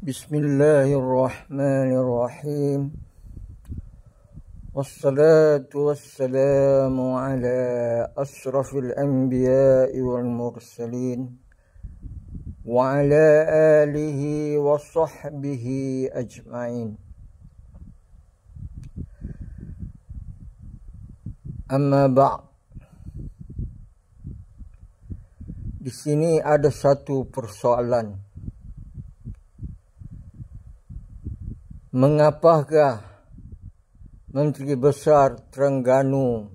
Bismillahirrahmanirrahim. Wassalatu wassalamu ala asrafil anbiya'i wal mursalin wa ala alihi wa sahbihi ajma'in. Amma ba'd. Di sini ada satu persoalan. Mengapakah Menteri Besar Terengganu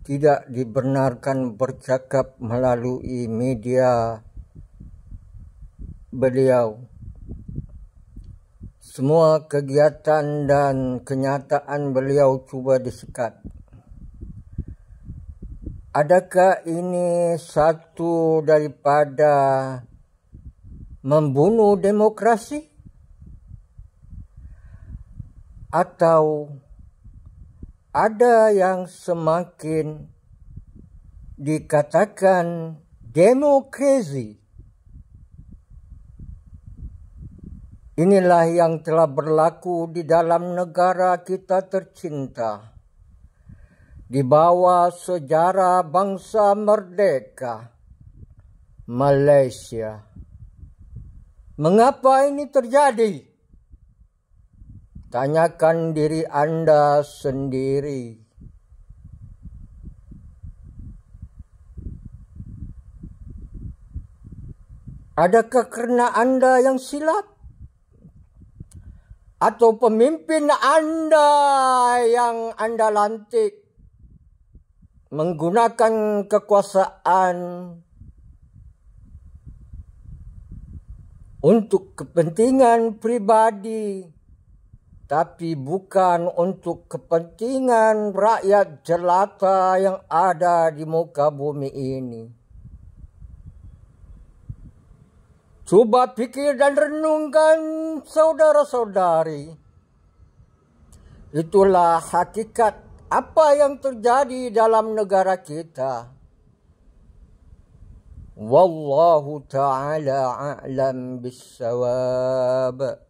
tidak dibenarkan bercakap melalui media beliau? Semua kegiatan dan kenyataan beliau cuba disekat. Adakah ini satu daripada membunuh demokrasi? Atau ada yang semakin dikatakan demokrasi? Inilah yang telah berlaku di dalam negara kita tercinta. Di bawah sejarah bangsa merdeka, Malaysia. Mengapa ini terjadi? Tanyakan diri Anda sendiri. Adakah kerana Anda yang silap? Atau pemimpin Anda yang Anda lantik menggunakan kekuasaan untuk kepentingan pribadi, tapi bukan untuk kepentingan rakyat jelata yang ada di muka bumi ini? Cuba pikir dan renungkan, saudara-saudari. Itulah hakikat apa yang terjadi dalam negara kita. Wallahu ta'ala a'lam bissawab.